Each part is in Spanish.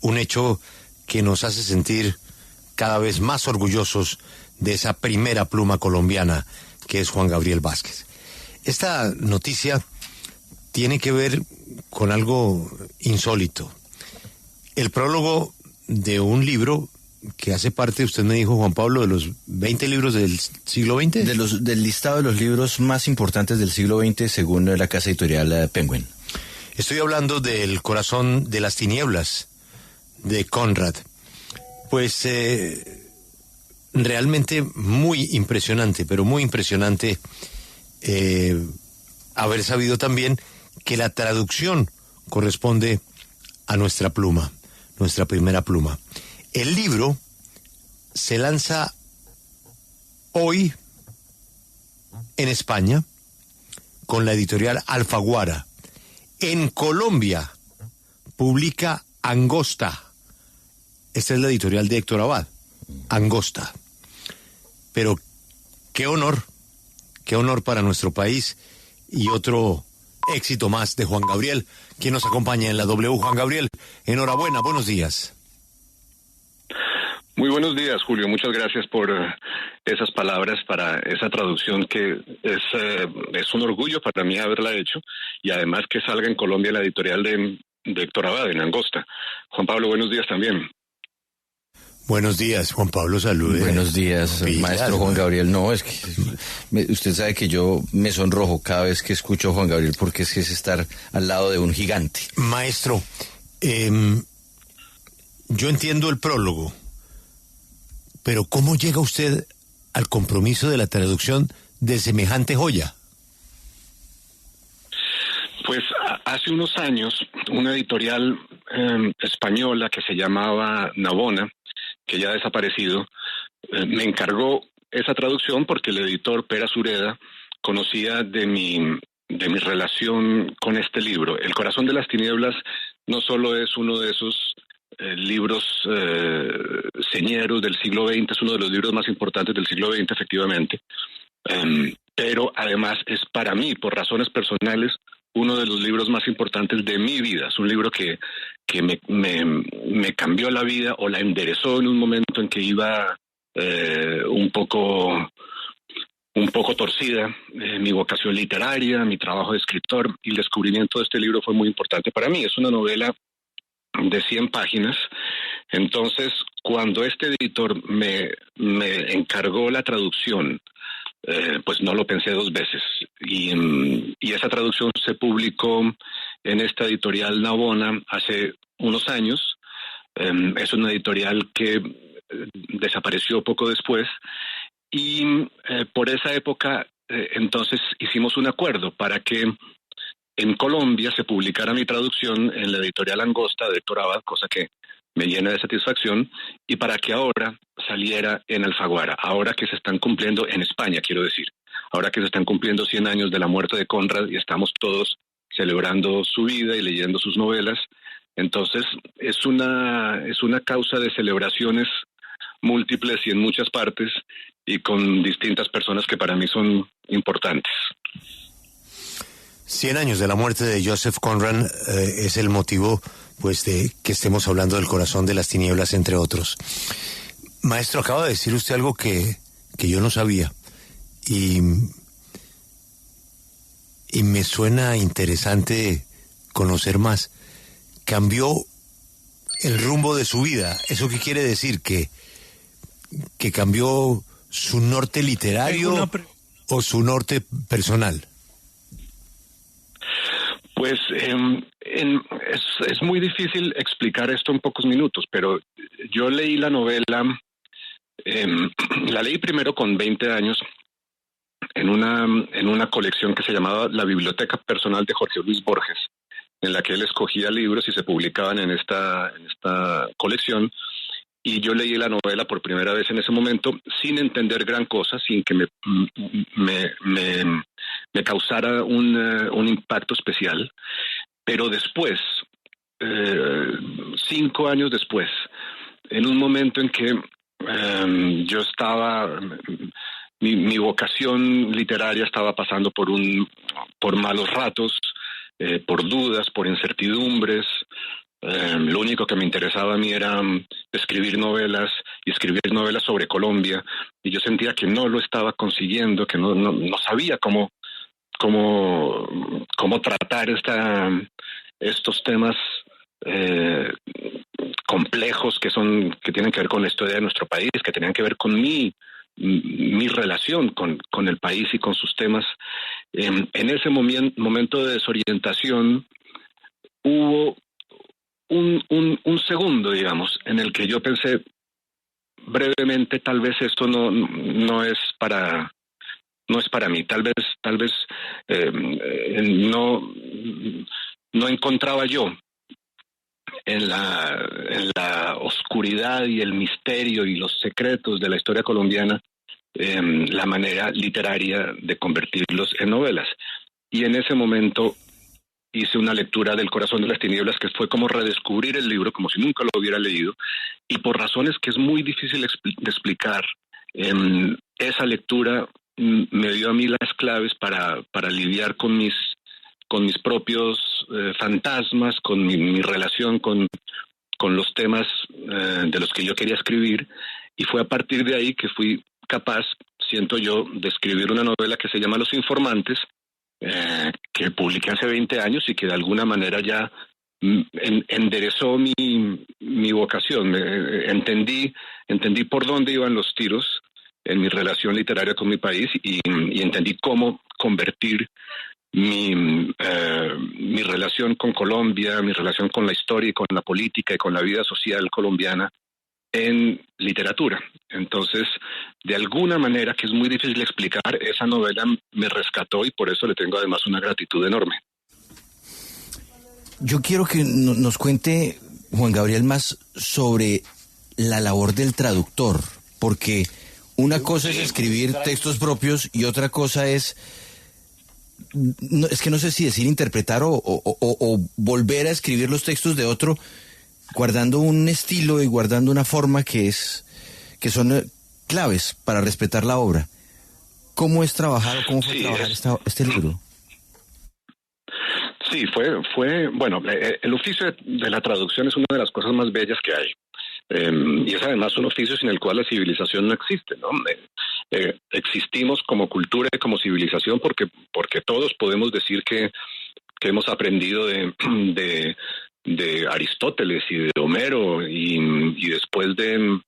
un hecho que nos hace sentir cada vez más orgullosos de esa primera pluma colombiana que es Juan Gabriel Vázquez. Esta noticia tiene que ver con algo insólito. El prólogo de un libro que hace parte, usted me dijo, Juan Pablo, de los 20 libros del siglo XX. Del listado de los libros más importantes del siglo XX según la casa editorial Penguin. Estoy hablando del Corazón de las Tinieblas de Conrad. Pues realmente muy impresionante, pero muy impresionante haber sabido también que la traducción corresponde a nuestra pluma, nuestra primera pluma. El libro se lanza hoy en España con la editorial Alfaguara. En Colombia publica Angosta. Esta es la editorial de Héctor Abad, Angosta. Pero qué honor para nuestro país y otro éxito más de Juan Gabriel, quien nos acompaña en la W. Juan Gabriel, enhorabuena, buenos días. Muy buenos días, Julio. Muchas gracias por esas palabras, para esa traducción que es un orgullo para mí haberla hecho, y además que salga en Colombia la editorial de Héctor Abad, en Angosta. Juan Pablo, buenos días también. Buenos días, Juan Pablo, salude. Buenos días, maestro Juan Gabriel. No, es que usted sabe que yo me sonrojo cada vez que escucho a Juan Gabriel, porque es estar al lado de un gigante. Maestro, yo entiendo el prólogo, pero ¿cómo llega usted al compromiso de la traducción de semejante joya? Pues hace unos años, una editorial española que se llamaba Navona, que ya ha desaparecido, me encargó esa traducción porque el editor Pera Sureda conocía de mi relación con este libro. El Corazón de las Tinieblas no solo es uno de esos libros señeros del siglo XX, es uno de los libros más importantes del siglo XX, efectivamente, pero además es para mí, por razones personales, uno de los libros más importantes de mi vida. Es un libro que me cambió la vida, o la enderezó en un momento en que iba un poco torcida, mi vocación literaria, mi trabajo de escritor, y el descubrimiento de este libro fue muy importante para mí. Es una novela de 100 páginas. Entonces, cuando este editor me encargó la traducción, pues no lo pensé dos veces, y esa traducción se publicó en esta editorial Navona hace unos años. Es una editorial que desapareció poco después, y por esa época entonces hicimos un acuerdo para que en Colombia se publicara mi traducción en la editorial Angosta de Héctor Abad, cosa que me llena de satisfacción, y para que ahora saliera en Alfaguara, ahora que se están cumpliendo, en España quiero decir, ahora que se están cumpliendo 100 años de la muerte de Conrad y estamos todos celebrando su vida y leyendo sus novelas. Entonces es una causa de celebraciones múltiples y en muchas partes, y con distintas personas que para mí son importantes. 100 años de la muerte de Joseph Conrad es el motivo, pues, de que estemos hablando del Corazón de las Tinieblas, entre otros. Maestro, acaba de decir usted algo que yo no sabía, y me suena interesante conocer más. Cambió el rumbo de su vida. ¿Eso qué quiere decir? ¿Que cambió su norte literario o su norte personal? Pues es muy difícil explicar esto en pocos minutos, pero yo leí la novela, la leí primero con 20 años en una colección que se llamaba La Biblioteca Personal de Jorge Luis Borges, en la que él escogía libros y se publicaban en esta colección. Y yo leí la novela por primera vez en ese momento sin entender gran cosa, sin que me causara un impacto especial. Pero después, 5 años después, en un momento en que yo estaba, mi vocación literaria estaba pasando por malos ratos, por dudas, por incertidumbres, Lo único que me interesaba a mí era escribir novelas y escribir novelas sobre Colombia, y yo sentía que no lo estaba consiguiendo, que no sabía cómo tratar estos temas complejos que tienen que ver con la historia de nuestro país, que tenían que ver con mi relación con el país y con sus temas. En ese momento de desorientación hubo un segundo, digamos, en el que yo pensé brevemente, tal vez esto no es para mí, tal vez no encontraba yo en la oscuridad y el misterio y los secretos de la historia colombiana la manera literaria de convertirlos en novelas. Y en ese momento hice una lectura del Corazón de las Tinieblas, que fue como redescubrir el libro, como si nunca lo hubiera leído, y por razones que es muy difícil de explicar, esa lectura me dio a mí las claves para lidiar con mis propios fantasmas, con mi relación con los temas de los que yo quería escribir, y fue a partir de ahí que fui capaz, siento yo, de escribir una novela que se llama Los Informantes, que publiqué hace 20 años y que de alguna manera ya enderezó mi vocación. Entendí por dónde iban los tiros en mi relación literaria con mi país y entendí cómo convertir mi relación con Colombia, mi relación con la historia y con la política y con la vida social colombiana en literatura. Entonces, de alguna manera, que es muy difícil de explicar, esa novela me rescató y por eso le tengo además una gratitud enorme. Yo quiero que nos cuente, Juan Gabriel, más sobre la labor del traductor, porque una cosa es escribir textos propios y otra cosa es que no sé si decir interpretar o volver a escribir los textos de otro, guardando un estilo y guardando una forma que son claves para respetar la obra. ¿Cómo es trabajar o cómo fue trabajar este libro? Sí, fue bueno, el oficio de la traducción es una de las cosas más bellas que hay. Y es además un oficio sin el cual la civilización no existe, ¿no? Existimos como cultura y como civilización porque todos podemos decir que hemos aprendido de Aristóteles y de Homero y después de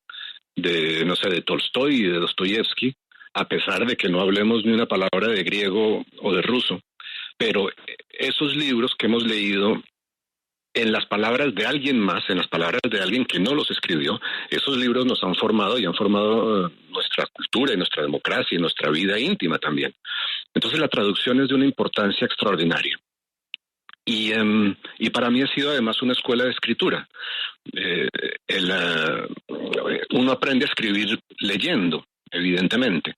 Tolstói y de Dostoyevsky, a pesar de que no hablemos ni una palabra de griego o de ruso. Pero esos libros que hemos leído en las palabras de alguien más, en las palabras de alguien que no los escribió, esos libros nos han formado y han formado nuestra cultura y nuestra democracia y nuestra vida íntima también. Entonces la traducción es de una importancia extraordinaria. Y para mí ha sido además una escuela de escritura. Uno aprende a escribir leyendo, evidentemente.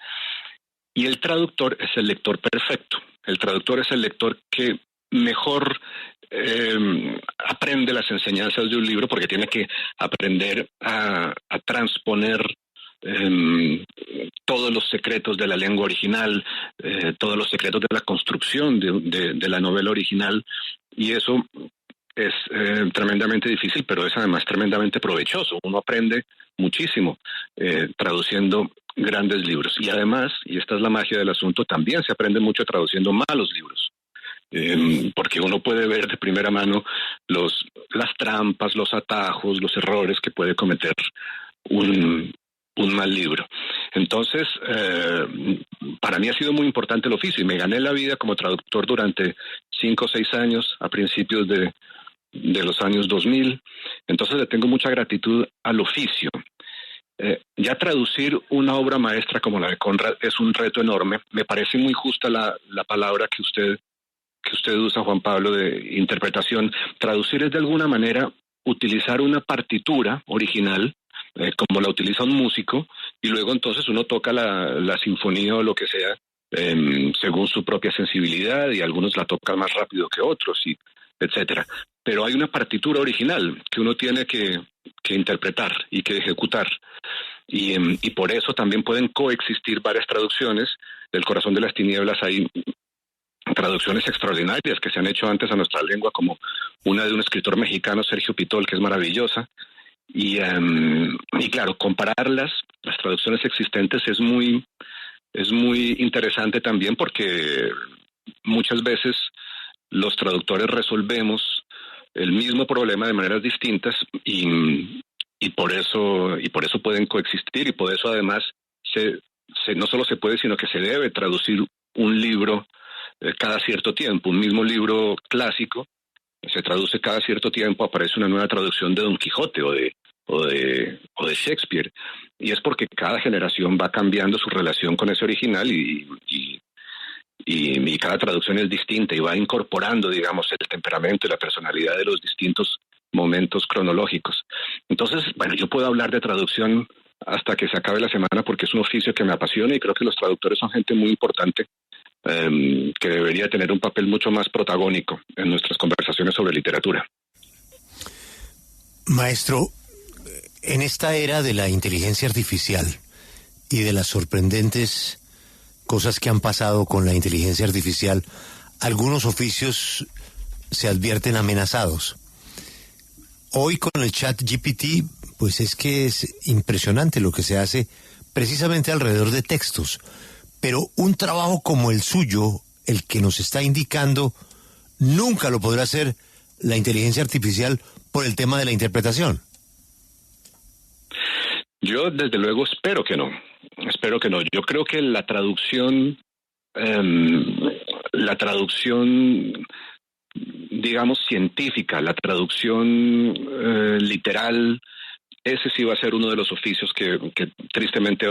Y el traductor es el lector perfecto. El traductor es el lector que mejor aprende las enseñanzas de un libro porque tiene que aprender a transponer todos los secretos de la lengua original, todos los secretos de la construcción de la novela original, y eso es tremendamente difícil, pero es además tremendamente provechoso. Uno aprende muchísimo traduciendo grandes libros, y además, y esta es la magia del asunto, también se aprende mucho traduciendo malos libros. Porque uno puede ver de primera mano las trampas, los atajos, los errores que puede cometer un mal libro. Entonces, para mí ha sido muy importante el oficio y me gané la vida como traductor durante 5 o 6 años a principios de los años 2000. Entonces le tengo mucha gratitud al oficio. Ya traducir una obra maestra como la de Conrad es un reto enorme. Me parece muy justa la palabra que usted usa, Juan Pablo, de interpretación. Traducir es de alguna manera utilizar una partitura original, como la utiliza un músico, y luego entonces uno toca la sinfonía o lo que sea, según su propia sensibilidad, y algunos la tocan más rápido que otros, y etcétera. Pero hay una partitura original que uno tiene que interpretar y que ejecutar. Y por eso también pueden coexistir varias traducciones. Del Corazón de las Tinieblas hay traducciones extraordinarias que se han hecho antes a nuestra lengua, como una de un escritor mexicano, Sergio Pitol, que es maravillosa. Y claro, comparar las traducciones existentes es muy interesante también, porque muchas veces los traductores resolvemos el mismo problema de maneras distintas y por eso pueden coexistir, y por eso además no solo se puede, sino que se debe traducir un libro cada cierto tiempo. Un mismo libro clásico se traduce cada cierto tiempo, aparece una nueva traducción de Don Quijote o de Shakespeare, y es porque cada generación va cambiando su relación con ese original y cada traducción es distinta y va incorporando, digamos, el temperamento y la personalidad de los distintos momentos cronológicos. Entonces, bueno, yo puedo hablar de traducción hasta que se acabe la semana, porque es un oficio que me apasiona, y creo que los traductores son gente muy importante, que debería tener un papel mucho más protagónico en nuestras conversaciones sobre literatura. Maestro, en esta era de la inteligencia artificial y de las sorprendentes cosas que han pasado con la inteligencia artificial, algunos oficios se advierten amenazados. Hoy con el chat GPT, pues es que es impresionante lo que se hace precisamente alrededor de textos. Pero un trabajo como el suyo, el que nos está indicando, nunca lo podrá hacer la inteligencia artificial por el tema de la interpretación. Yo desde luego espero que no. Yo creo que la traducción, digamos, científica, la traducción literal, ese sí va a ser uno de los oficios que tristemente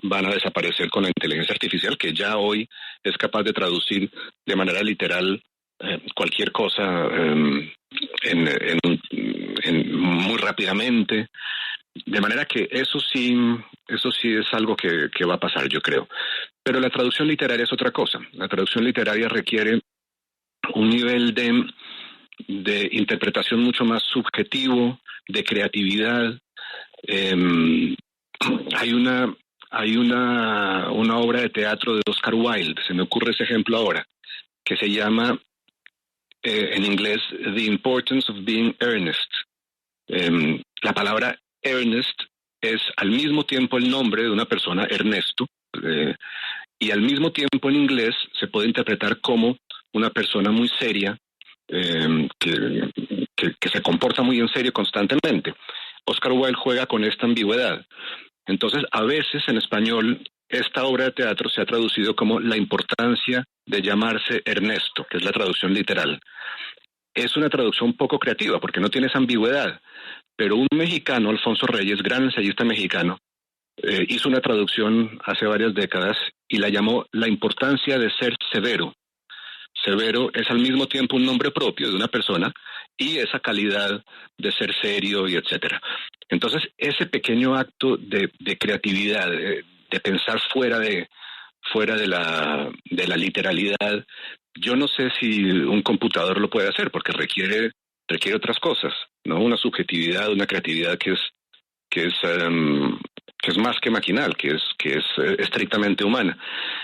van a desaparecer con la inteligencia artificial, que ya hoy es capaz de traducir de manera literal cualquier cosa muy rápidamente. De manera que eso sí es algo que va a pasar, yo creo. Pero la traducción literaria es otra cosa. La traducción literaria requiere un nivel de interpretación mucho más subjetivo, de creatividad. Hay una obra de teatro de Oscar Wilde, se me ocurre ese ejemplo ahora, que se llama en inglés The Importance of Being Earnest. La palabra earnest es al mismo tiempo el nombre de una persona, Ernesto, y al mismo tiempo en inglés se puede interpretar como una persona muy seria, que se comporta muy en serio constantemente. Oscar Wilde juega con esta ambigüedad. Entonces, a veces en español, esta obra de teatro se ha traducido como La importancia de llamarse Ernesto, que es la traducción literal. Es una traducción poco creativa porque no tiene esa ambigüedad, pero un mexicano, Alfonso Reyes, gran ensayista mexicano, hizo una traducción hace varias décadas y la llamó La importancia de ser severo. Severo es al mismo tiempo un nombre propio de una persona y esa calidad de ser serio y etcétera. Entonces, ese pequeño acto de creatividad, de pensar fuera de la literalidad, yo no sé si un computador lo puede hacer, porque requiere otras cosas, ¿no? Una subjetividad, una creatividad que es más que maquinal, que es estrictamente humana.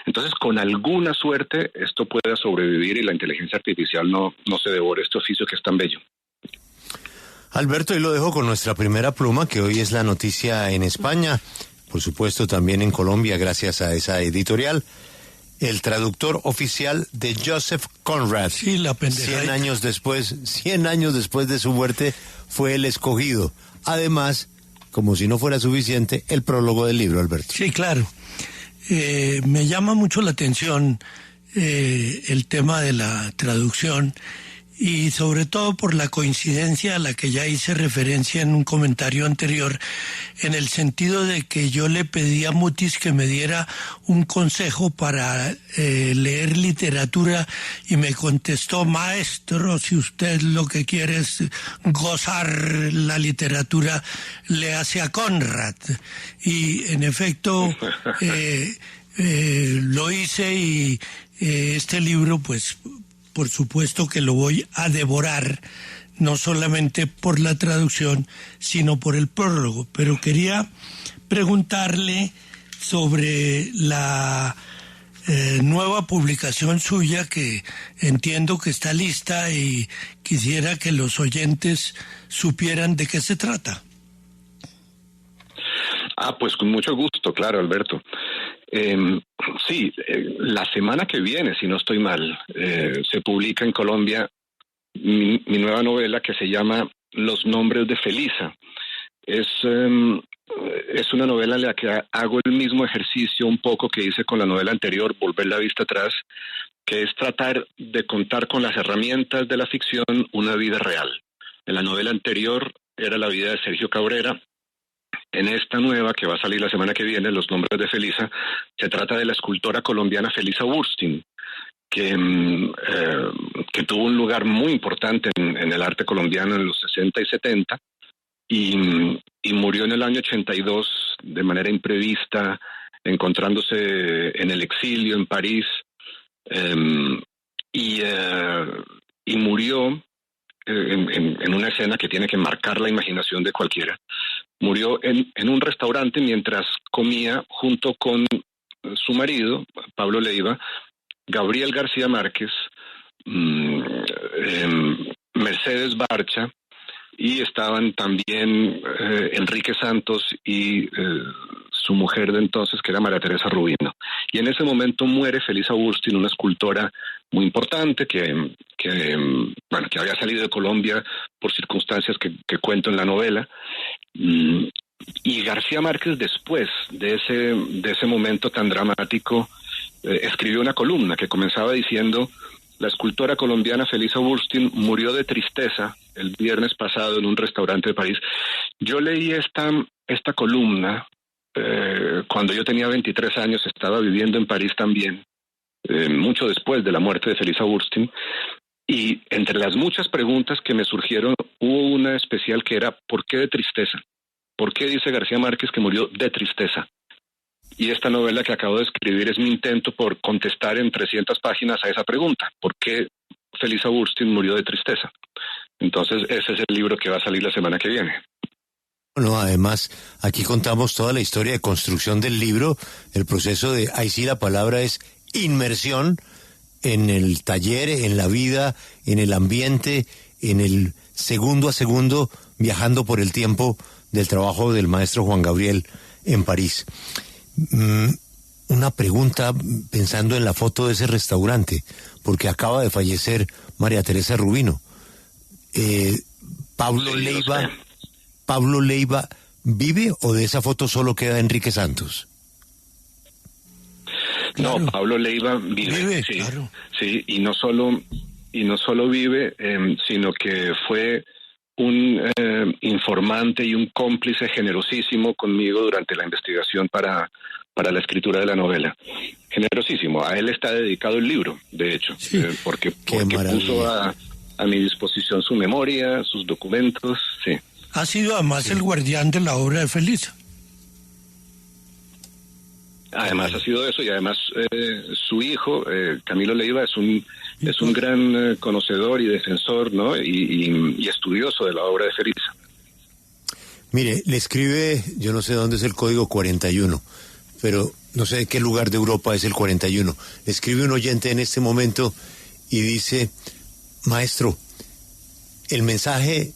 Entonces, con alguna suerte, esto pueda sobrevivir y la inteligencia artificial no se devore este oficio que es tan bello. Alberto, y lo dejo con nuestra primera pluma, que hoy es la noticia en España, por supuesto también en Colombia, gracias a esa editorial. El traductor oficial de Joseph Conrad. Sí, la pendeja. 100 años después de su muerte, fue el escogido. Además, como si no fuera suficiente, el prólogo del libro, Alberto. Sí, claro. Me llama mucho la atención el tema de la traducción, y sobre todo por la coincidencia a la que ya hice referencia en un comentario anterior, en el sentido de que yo le pedí a Mutis que me diera un consejo para leer literatura, y me contestó: maestro, si usted lo que quiere es gozar la literatura, léase a Conrad. Y en efecto lo hice, y este libro, pues por supuesto que lo voy a devorar, no solamente por la traducción, sino por el prólogo. Pero quería preguntarle sobre la nueva publicación suya que entiendo que está lista y quisiera que los oyentes supieran de qué se trata. Pues con mucho gusto, claro, Alberto. La semana que viene, si no estoy mal, se publica en Colombia mi nueva novela que se llama Los nombres de Felisa. Es una novela en la que hago el mismo ejercicio un poco que hice con la novela anterior, Volver la vista atrás, que es tratar de contar con las herramientas de la ficción una vida real. En la novela anterior era la vida de Sergio Cabrera. En esta nueva, que va a salir la semana que viene, Los nombres de Felisa, se trata de la escultora colombiana Felisa Burstyn, que tuvo un lugar muy importante en el arte colombiano en los 60 y 70, y murió en el año 82 de manera imprevista, encontrándose en el exilio en París, y murió en una escena que tiene que marcar la imaginación de cualquiera. Murió en un restaurante mientras comía junto con su marido, Pablo Leiva, Gabriel García Márquez, Mercedes Barcha, y estaban también Enrique Santos y su mujer de entonces, que era María Teresa Rubino. Y en ese momento muere Felisa Burstyn, una escultora muy importante que había salido de Colombia por circunstancias que cuento en la novela. Y García Márquez, después de ese momento tan dramático, escribió una columna que comenzaba diciendo: la escultora colombiana Felisa Burstyn murió de tristeza el viernes pasado en un restaurante de París. Yo leí esta columna cuando yo tenía 23 años, estaba viviendo en París también, mucho después de la muerte de Felisa Burstyn, y entre las muchas preguntas que me surgieron, hubo una especial que era: ¿por qué de tristeza? ¿Por qué dice García Márquez que murió de tristeza? Y esta novela que acabo de escribir es mi intento por contestar en 300 páginas a esa pregunta: ¿por qué Felisa Burstyn murió de tristeza? Entonces ese es el libro que va a salir la semana que viene. Bueno, además, aquí contamos toda la historia de construcción del libro, el proceso de, ahí sí la palabra es inmersión en el taller, en la vida, en el ambiente, en el segundo a segundo, viajando por el tiempo del trabajo del maestro Juan Gabriel en París. Una pregunta pensando en la foto de ese restaurante, porque acaba de fallecer María Teresa Rubino. ¿Pablo Leiva vive o de esa foto solo queda Enrique Santos? Claro. No, Pablo Leiva vive, sí, claro. Sí, y no solo vive, sino que fue un informante y un cómplice generosísimo conmigo durante la investigación para la escritura de la novela. Generosísimo. A él está dedicado el libro, de hecho, sí. Porque puso a mi disposición su memoria, sus documentos, sí. Ha sido además el guardián de la obra de Felisa. Además ha sido eso, y además su hijo, Camilo Leiva, es un gran conocedor y defensor, ¿no? Y estudioso de la obra de Felisa. Mire, le escribe, yo no sé dónde es el código 41, pero no sé de qué lugar de Europa es el 41. Le escribe un oyente en este momento y dice: maestro, el mensaje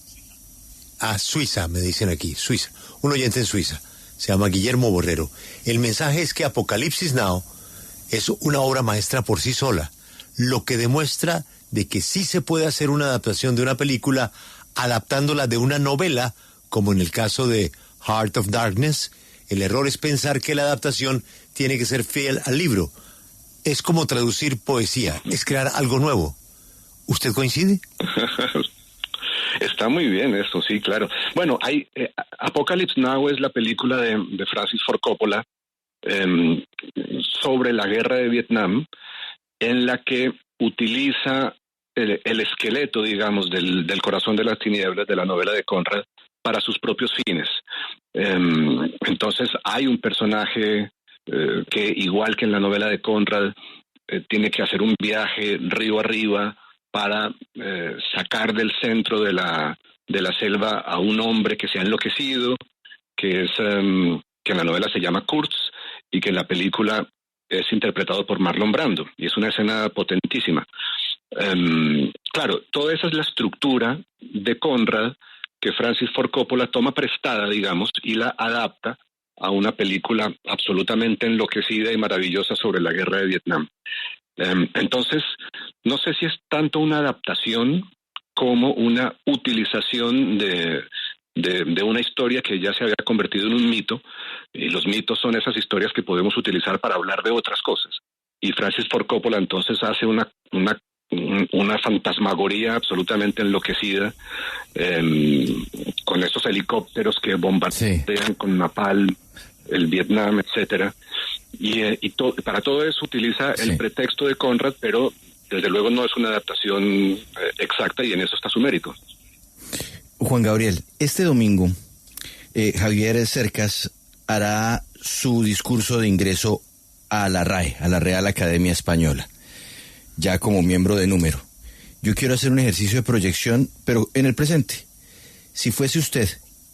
a Suiza, me dicen aquí, Suiza, un oyente en Suiza, se llama Guillermo Borrero. El mensaje es que Apocalipsis Now es una obra maestra por sí sola, lo que demuestra de que sí se puede hacer una adaptación de una película adaptándola de una novela, como en el caso de Heart of Darkness. El error es pensar que la adaptación tiene que ser fiel al libro. Es como traducir poesía, es crear algo nuevo. ¿Usted coincide? Está muy bien eso, sí, claro. Bueno, Apocalypse Now es la película de Francis Ford Coppola sobre la guerra de Vietnam, en la que utiliza el esqueleto, digamos, del Corazón de las Tinieblas, de la novela de Conrad, para sus propios fines. Entonces hay un personaje que, igual que en la novela de Conrad, tiene que hacer un viaje río arriba para sacar del centro de la selva a un hombre que se ha enloquecido, que en la novela se llama Kurtz, y que en la película es interpretado por Marlon Brando, y es una escena potentísima. Claro, toda esa es la estructura de Conrad que Francis Ford Coppola toma prestada, digamos, y la adapta a una película absolutamente enloquecida y maravillosa sobre la guerra de Vietnam. Entonces, no sé si es tanto una adaptación como una utilización de una historia que ya se había convertido en un mito, y los mitos son esas historias que podemos utilizar para hablar de otras cosas. Y Francis Ford Coppola entonces hace una fantasmagoría absolutamente enloquecida, con esos helicópteros que bombardean con napalm el Vietnam, etcétera, y para todo eso utiliza el pretexto de Conrad, pero desde luego no es una adaptación exacta, y en eso está su mérito. Juan Gabriel, este domingo Javier Cercas hará su discurso de ingreso a la RAE, a la Real Academia Española, ya como miembro de número. Yo quiero hacer un ejercicio de proyección, pero en el presente. Si fuese usted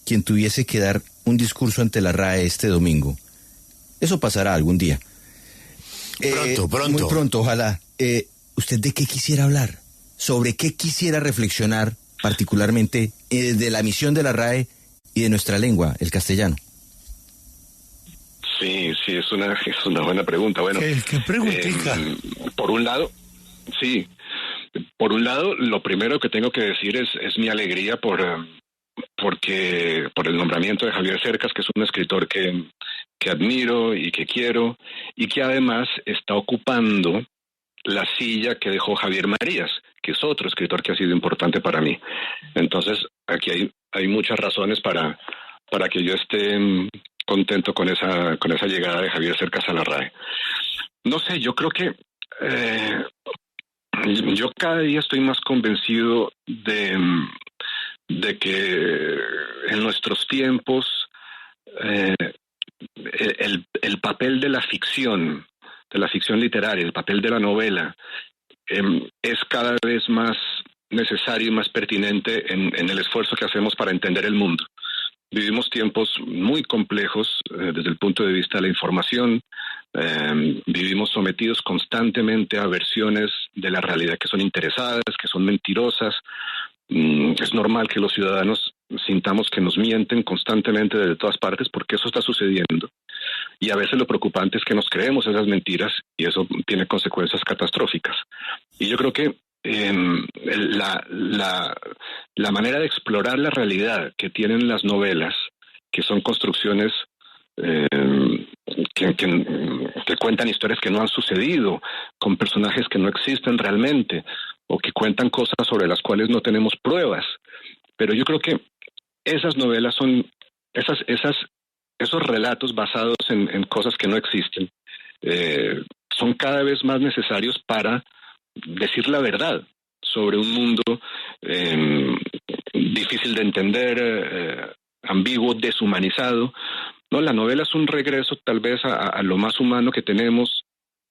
quien tuviese que dar un discurso ante la RAE este domingo, eso pasará algún día. Pronto. Muy pronto, ojalá. ¿Usted de qué quisiera hablar? ¿Sobre qué quisiera reflexionar, particularmente de la misión de la RAE y de nuestra lengua, el castellano? Sí, es una buena pregunta. Bueno, ¿Qué preguntita? Por un lado, lo primero que tengo que decir es mi alegría por el nombramiento de Javier Cercas, que es un escritor que admiro y que quiero, y que además está ocupando la silla que dejó Javier Marías, que es otro escritor que ha sido importante para mí. Entonces, aquí hay muchas razones para que yo esté contento con esa llegada de Javier Cercas a la RAE. No sé, yo creo que yo cada día estoy más convencido de que en nuestros tiempos el papel de la ficción literaria, el papel de la novela, es cada vez más necesario y más pertinente en el esfuerzo que hacemos para entender el mundo. Vivimos tiempos muy complejos desde el punto de vista de la información. Vivimos sometidos constantemente a versiones de la realidad que son interesadas, que son mentirosas. Es normal que los ciudadanos sintamos que nos mienten constantemente desde todas partes, porque eso está sucediendo. Y a veces lo preocupante es que nos creemos esas mentiras, y eso tiene consecuencias catastróficas. Y yo creo que la manera de explorar la realidad que tienen las novelas, que son construcciones que cuentan historias que no han sucedido, con personajes que no existen realmente, o que cuentan cosas sobre las cuales no tenemos pruebas. Pero yo creo que esas novelas son esos relatos basados en cosas que no existen, son cada vez más necesarios para decir la verdad sobre un mundo difícil de entender, ambiguo, deshumanizado. No, la novela es un regreso tal vez a lo más humano que tenemos,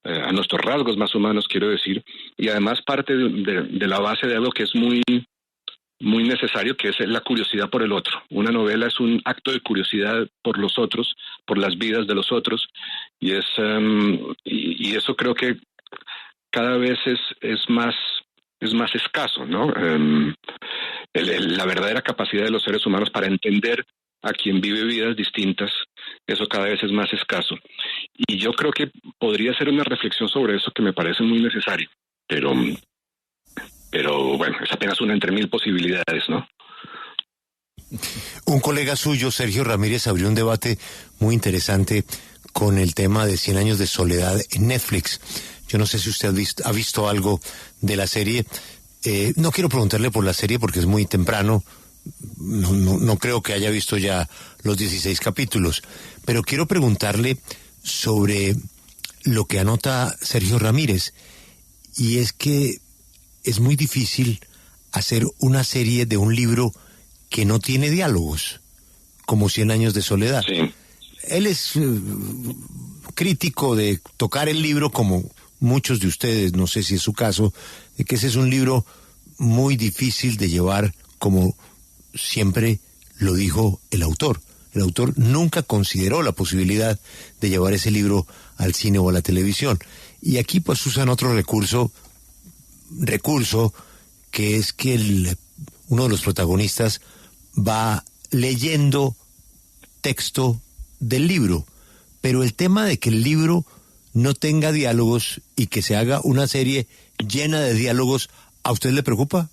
a nuestros rasgos más humanos, quiero decir, y además parte de la base de algo que es muy, muy necesario, que es la curiosidad por el otro. Una novela es un acto de curiosidad por los otros, por las vidas de los otros, y eso creo que cada vez es más escaso, ¿no? La verdadera capacidad de los seres humanos para entender a quien vive vidas distintas, eso cada vez es más escaso. Y yo creo que podría ser una reflexión sobre eso que me parece muy necesario, pero bueno, es apenas una entre mil posibilidades, ¿no? Un colega suyo, Sergio Ramírez, abrió un debate muy interesante con el tema de 100 años de soledad en Netflix. Yo no sé si usted ha visto algo de la serie. No quiero preguntarle por la serie porque es muy temprano. No creo que haya visto ya los 16 capítulos. Pero quiero preguntarle sobre lo que anota Sergio Ramírez. Y es que es muy difícil hacer una serie de un libro que no tiene diálogos, como 100 años de soledad. Sí. Él es crítico de tocar el libro, como muchos de ustedes, no sé si es su caso, de que ese es un libro muy difícil de llevar, como siempre lo dijo el autor. el autor nunca consideró la posibilidad de llevar ese libro al cine o a la televisión. Y aquí pues usan otro recurso que es que uno de los protagonistas va leyendo texto del libro, pero el tema de que el libro no tenga diálogos y que se haga una serie llena de diálogos, ¿a usted le preocupa?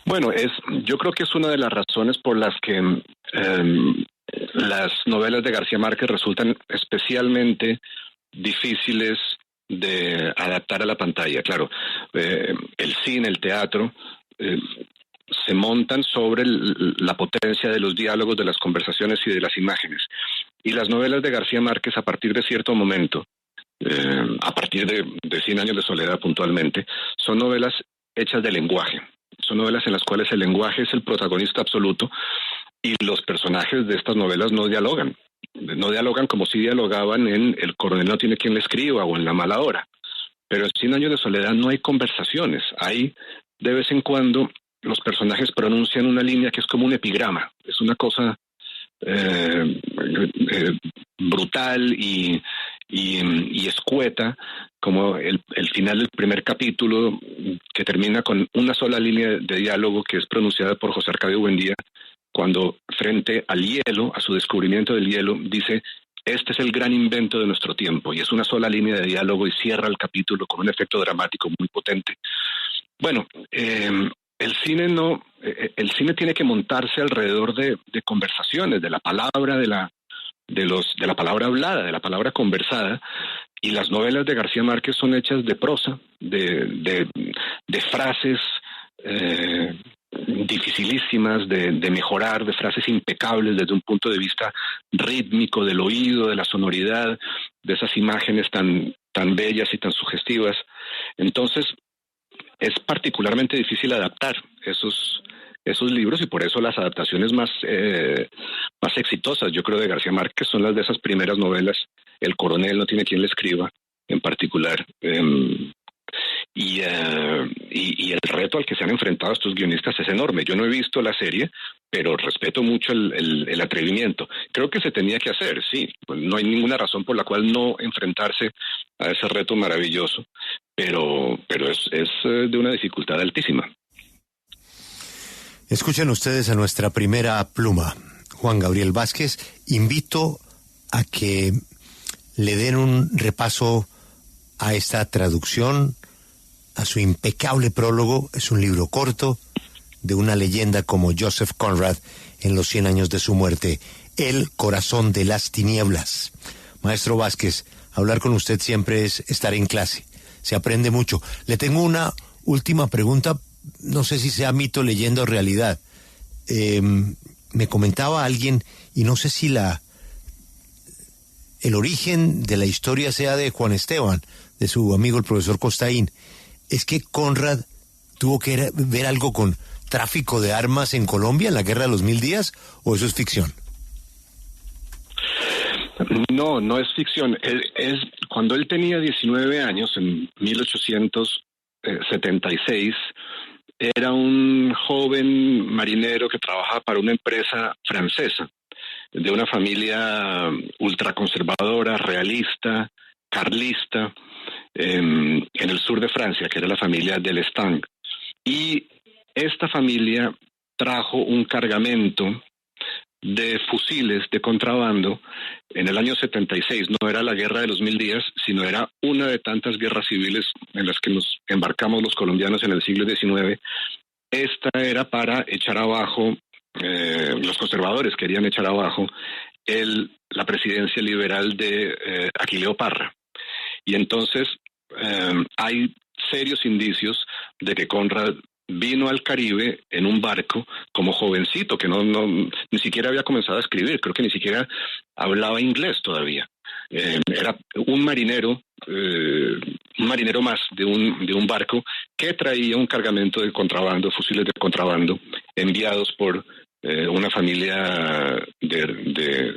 Bueno, yo creo que es una de las razones por las que las novelas de García Márquez resultan especialmente difíciles de adaptar a la pantalla. Claro, el cine, el teatro, se montan sobre la potencia de los diálogos, de las conversaciones y de las imágenes. Y las novelas de García Márquez, a partir de cierto momento, a partir de 100 años de soledad puntualmente, son novelas hechas de lenguaje. Son novelas en las cuales el lenguaje es el protagonista absoluto y los personajes de estas novelas no dialogan. No dialogan como si dialogaban en El coronel no tiene quien le escriba o en La mala hora. Pero en 100 años de soledad no hay conversaciones. Hay, de vez en cuando, los personajes pronuncian una línea que es como un epigrama. Es una cosa brutal y escueta, como el final del primer capítulo, que termina con una sola línea de diálogo que es pronunciada por José Arcadio Buendía, cuando frente al hielo, a su descubrimiento del hielo, dice: este es el gran invento de nuestro tiempo, y es una sola línea de diálogo y cierra el capítulo con un efecto dramático muy potente. Bueno, el cine tiene que montarse alrededor de conversaciones, de la palabra, de la palabra hablada, de la palabra conversada, y las novelas de García Márquez son hechas de prosa, de frases dificilísimas de mejorar, de frases impecables desde un punto de vista rítmico, del oído, de la sonoridad, de esas imágenes tan bellas y tan sugestivas. Entonces, es particularmente difícil adaptar esos libros, y por eso las adaptaciones más exitosas, yo creo, de García Márquez son las de esas primeras novelas, El coronel no tiene quien le escriba, en particular. Y el reto al que se han enfrentado estos guionistas es enorme. Yo no he visto la serie, pero respeto mucho el atrevimiento. Creo que se tenía que hacer, sí. No hay ninguna razón por la cual no enfrentarse a ese reto maravilloso, pero es de una dificultad altísima. Escuchen ustedes a nuestra primera pluma, Juan Gabriel Vázquez. Invito a que le den un repaso a esta traducción, a su impecable prólogo. Es un libro corto de una leyenda como Joseph Conrad en los 100 años de su muerte, El corazón de las tinieblas. Maestro Vázquez, hablar con usted siempre es estar en clase. Se aprende mucho. Le tengo una última pregunta, no sé si sea mito, leyenda o realidad. Me comentaba alguien, y no sé si el origen de la historia sea de Juan Esteban, de su amigo el profesor Costaín, es que Conrad tuvo que ver algo con tráfico de armas en Colombia en la Guerra de los 1000 días, ¿o eso es ficción? No es ficción. Cuando él tenía 19 años, en 1876, era un joven marinero que trabajaba para una empresa francesa, de una familia ultraconservadora, realista, carlista, en el sur de Francia, que era la familia de Lestang. Y esta familia trajo un cargamento de fusiles de contrabando en el año 76. No era la Guerra de los 1000 días, sino era una de tantas guerras civiles en las que nos embarcamos los colombianos en el siglo XIX. Esta era para echar abajo, los conservadores querían echar abajo la presidencia liberal de Aquileo Parra. Y entonces hay serios indicios de que Conrad vino al Caribe en un barco como jovencito, que ni siquiera había comenzado a escribir, creo que ni siquiera hablaba inglés todavía. Era un marinero más de un barco que traía un cargamento de contrabando, fusiles de contrabando, enviados por una familia de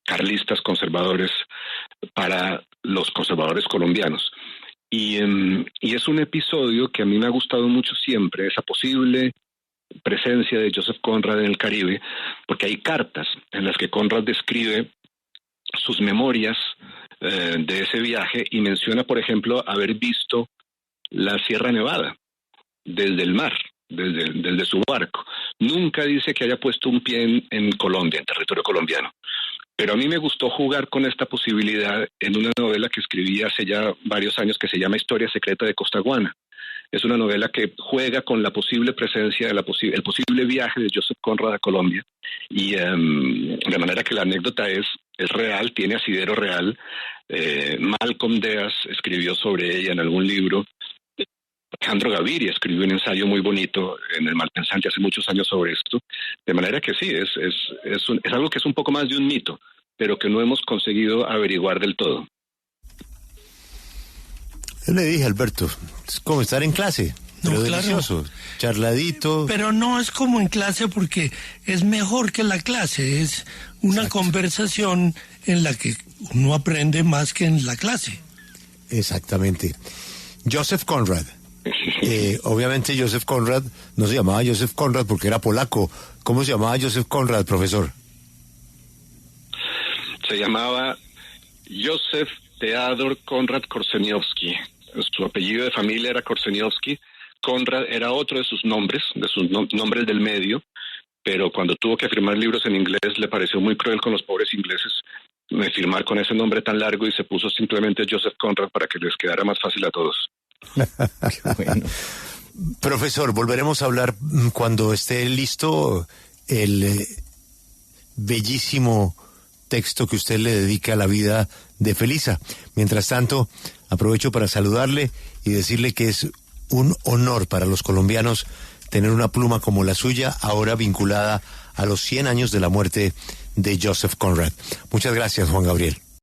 carlistas conservadores para los conservadores colombianos. Y es un episodio que a mí me ha gustado mucho siempre, esa posible presencia de Joseph Conrad en el Caribe, porque hay cartas en las que Conrad describe sus memorias de ese viaje y menciona, por ejemplo, haber visto la Sierra Nevada desde el mar, desde su barco. Nunca dice que haya puesto un pie en Colombia, en territorio colombiano. Pero a mí me gustó jugar con esta posibilidad en una novela que escribí hace ya varios años que se llama Historia Secreta de Costaguana. Es una novela que juega con la posible presencia, el posible viaje de Joseph Conrad a Colombia. Y de manera que la anécdota es real, tiene asidero real. Malcolm Deas escribió sobre ella en algún libro. Alejandro Gaviria escribió un ensayo muy bonito en El Malpensante hace muchos años sobre esto. De manera que sí, es algo que es un poco más de un mito, pero que no hemos conseguido averiguar del todo. Yo le dije, Alberto, es como estar en clase, pero No, claro. delicioso, charladito. Pero no es como en clase porque es mejor que la clase, es una Exacto. conversación en la que uno aprende más que en la clase. Exactamente. Joseph Conrad. Obviamente Joseph Conrad no se llamaba Joseph Conrad porque era polaco. ¿Cómo se llamaba Joseph Conrad, profesor? Se llamaba Joseph Theodor Konrad Korzeniowski. Su apellido de familia era Korzeniowski. Conrad era otro de sus nombres, nombres del medio, pero cuando tuvo que firmar libros en inglés le pareció muy cruel con los pobres ingleses firmar con ese nombre tan largo y se puso simplemente Joseph Conrad para que les quedara más fácil a todos. Bueno. Profesor, volveremos a hablar cuando esté listo el bellísimo texto que usted le dedica a la vida de Felisa. Mientras tanto, aprovecho para saludarle y decirle que es un honor para los colombianos tener una pluma como la suya, ahora vinculada a los 100 años de la muerte de Joseph Conrad. Muchas gracias, Juan Gabriel.